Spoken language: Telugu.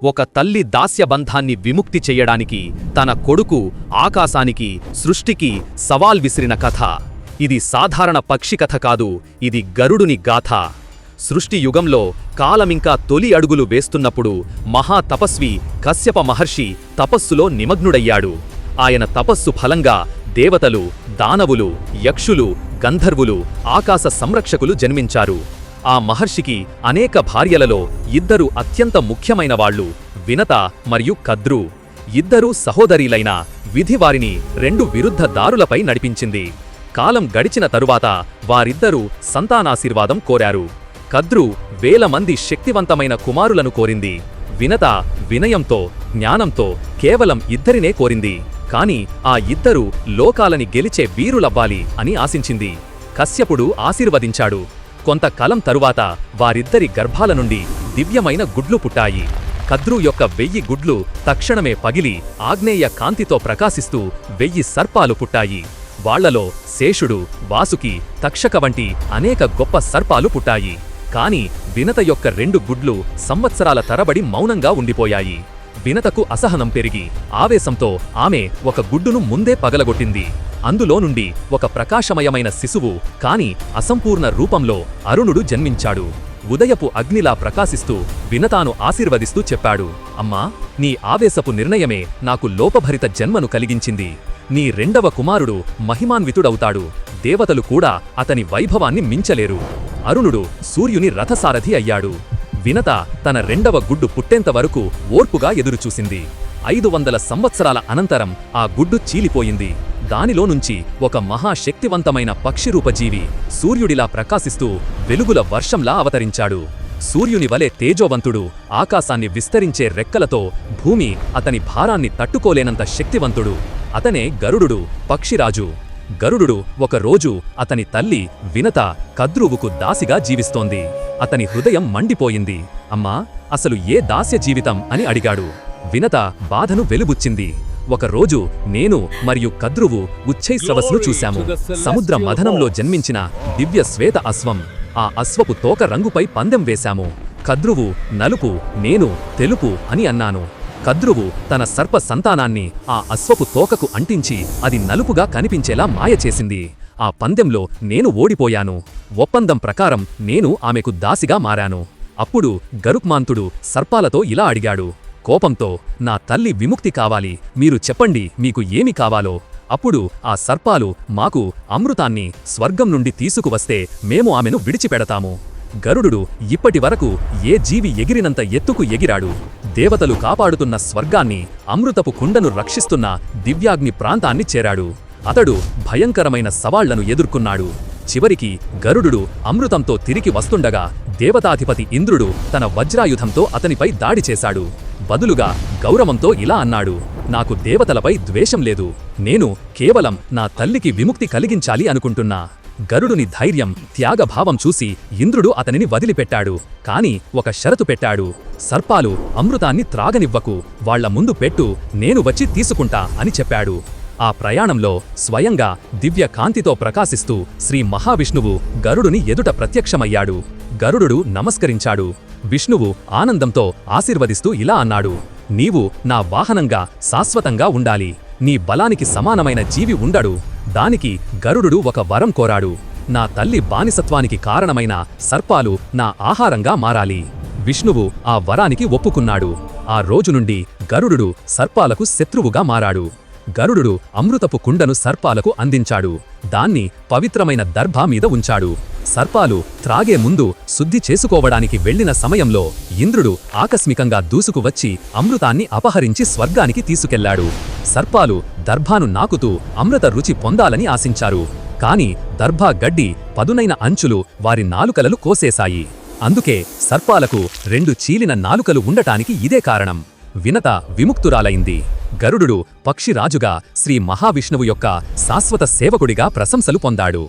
ఒక తల్లి దాస్యబంధాన్ని విముక్తి చెయ్యడానికి తన కొడుకు ఆకాశానికి సృష్టికి సవాల్ విసిరిన కథ. ఇది సాధారణ పక్షి కథ కాదు, ఇది గరుడుని గాథ. సృష్టి యుగంలో కాలమింకా తొలి అడుగులు వేస్తున్నప్పుడు మహా తపస్వి కశ్యప మహర్షి తపస్సులో నిమగ్నుడయ్యాడు. ఆయన తపస్సు ఫలంగా దేవతలు, దానవులు, యక్షులు, గంధర్వులు, ఆకాశ సంరక్షకులు జన్మించారు. ఆ మహర్షికి అనేక భార్యలలో ఇద్దరు అత్యంత ముఖ్యమైన వాళ్ళు, వినత మరియు కద్రు. ఇద్దరూ సహోదరీలైన విధి వారిని రెండు విరుద్ధ దారులపై నడిపించింది. కాలం గడిచిన తరువాత వారిద్దరూ సంతానాశీర్వాదం కోరారు. కద్రు వేల మంది శక్తివంతమైన కుమారులను కోరింది. వినత వినయంతో, జ్ఞానంతో కేవలం ఇద్దరినే కోరింది. కాని ఆ ఇద్దరూ లోకాలని గెలిచే వీరులవ్వాలి అని ఆశించింది. కశ్యపుడు ఆశీర్వదించాడు. కొంతకాలం తరువాత వారిద్దరి గర్భాల నుండి దివ్యమైన గుడ్లు పుట్టాయి. కద్రు యొక్క 1000 గుడ్లు తక్షణమే పగిలి ఆగ్నేయ కాంతితో ప్రకాశిస్తూ 1000 సర్పాలు పుట్టాయి. వాళ్లలో శేషుడు, వాసుకి, తక్షక వంటి అనేక గొప్ప సర్పాలు పుట్టాయి. కాని వినత యొక్క 2 గుడ్లు సంవత్సరాల తరబడి మౌనంగా ఉండిపోయాయి. వినతకు అసహనం పెరిగి ఆవేశంతో ఆమె ఒక గుడ్డును ముందే పగలగొట్టింది. అందులో నుండి ఒక ప్రకాశమయమైన శిశువు, కాని అసంపూర్ణ రూపంలో అరుణుడు జన్మించాడు. ఉదయపు అగ్నిలా ప్రకాశిస్తూ వినతాను ఆశీర్వదిస్తూ చెప్పాడు, అమ్మా, నీ ఆవేశపు నిర్ణయమే నాకు లోపభరిత జన్మను కలిగించింది. నీ 2వ కుమారుడు మహిమాన్వితుడవుతాడు. దేవతలు కూడా అతని వైభవాన్ని మించలేరు. అరుణుడు సూర్యుని రథసారథి అయ్యాడు. వినత తన 2వ గుడ్డు పుట్టేంతవరకు ఓర్పుగా ఎదురుచూసింది. 500 సంవత్సరాల అనంతరం ఆ గుడ్డు చీలిపోయింది. దానిలో నుంచి ఒక మహాశక్తివంతమైన పక్షిరూపజీవి సూర్యుడిలా ప్రకాశిస్తూ వెలుగుల వర్షంలా అవతరించాడు. సూర్యుని వలె తేజోవంతుడు, ఆకాశాన్ని విస్తరించే రెక్కలతో భూమి అతని భారాన్ని తట్టుకోలేనంత శక్తివంతుడు. అతనే గరుడు, పక్షిరాజు. గరుడు ఒకరోజు అతని తల్లి వినత కద్రువుకు దాసిగా జీవిస్తోంది. అతని హృదయం మండిపోయింది. అమ్మా, అసలు ఏ దాస్య జీవితం అని అడిగాడు. వినత బాధను వెలుబుచ్చింది. ఒకరోజు నేను మరియు కద్రువు ఉచ్ఛైస్రవస్ను చూశాము. సముద్ర మథనంలో జన్మించిన దివ్య శ్వేత అశ్వం. ఆ అశ్వపు తోక రంగుపై పందెం వేశాము. కద్రువు నలుపు, నేను తెలుపు అని అన్నాను. కద్రువు తన సర్ప సంతానాన్ని ఆ అశ్వపు తోకకు అంటించి అది నలుపుగా కనిపించేలా మాయ చేసింది. ఆ పందెంలో నేను ఓడిపోయాను. ఒప్పందం ప్రకారం నేను ఆమెకు దాసిగా మారాను. అప్పుడు గరుక్మాంతుడు సర్పాలతో ఇలా అడిగాడు, కోపంతో, నా తల్లి విముక్తి కావాలి, మీరు చెప్పండి మీకు ఏమి కావాలో. అప్పుడు ఆ సర్పాలు, మాకు అమృతాన్ని స్వర్గం నుండి తీసుకువస్తే మేము ఆమెను విడిచిపెడతాము. గరుడు ఇప్పటివరకు ఏ జీవి ఎగిరినంత ఎత్తుకు ఎగిరాడు. దేవతలు కాపాడుతున్న స్వర్గాన్ని, అమృతపు కుండను రక్షిస్తున్న దివ్యాగ్ని ప్రాంతాన్ని చేరాడు. అతడు భయంకరమైన సవాళ్లను ఎదుర్కొన్నాడు. చివరికి గరుడు అమృతంతో తిరిగి వస్తుండగా దేవతాధిపతి ఇంద్రుడు తన వజ్రాయుధంతో అతనిపై దాడి చేశాడు. బదులుగా గౌరవంతో ఇలా అన్నాడు, నాకు దేవతలపై ద్వేషం లేదు, నేను కేవలం నా తల్లికి విముక్తి కలిగించాలి అనుకుంటున్నా. గరుడుని ధైర్యం, త్యాగభావం చూసి ఇంద్రుడు అతనిని వదిలిపెట్టాడు. కాని ఒక షరతు పెట్టాడు, సర్పాలు అమృతాన్ని త్రాగనివ్వకు, వాళ్ల ముందు పెట్టు, నేను వచ్చి తీసుకుంటా అని చెప్పాడు. ఆ ప్రయాణంలో స్వయంగా దివ్య కాంతితో ప్రకాశిస్తూ శ్రీ మహావిష్ణువు గరుడుని ఎదుట ప్రత్యక్షమయ్యాడు. గరుడు నమస్కరించాడు. విష్ణువు ఆనందంతో ఆశీర్వదిస్తూ ఇలా అన్నాడు, నీవు నా వాహనంగా శాశ్వతంగా ఉండాలి. నీ బలానికి సమానమైన జీవి ఉండడు. దానికి గరుడు ఒక వరం కోరాడు, నా తల్లి బానిసత్వానికి కారణమైన సర్పాలు నా ఆహారంగా మారాలి. విష్ణువు ఆ వరానికి ఒప్పుకున్నాడు. ఆ రోజు నుండి గరుడు సర్పాలకు శత్రువుగా మారాడు. గరుడు అమృతపు కుండను సర్పాలకు అందించాడు. దాన్ని పవిత్రమైన దర్భ మీద ఉంచాడు. సర్పాలు త్రాగే ముందు శుద్ధి చేసుకోవడానికి వెళ్లిన సమయంలో ఇంద్రుడు ఆకస్మికంగా దూసుకువచ్చి అమృతాన్ని అపహరించి స్వర్గానికి తీసుకెళ్లాడు. సర్పాలు దర్భాను నాకుతూ అమృత రుచి పొందాలని ఆశించారు. కాని దర్భా గడ్డి పదునైన అంచులు వారి నాలుకలను కోసేశాయి. అందుకే సర్పాలకు 2 చీలిన నాలుకలు ఉండటానికి ఇదే కారణం. వినత విముక్తురాలైంది. గరుడు పక్షిరాజుగా శ్రీ మహావిష్ణువు యొక్క శాశ్వత సేవకుడిగా ప్రశంసలు పొందాడు.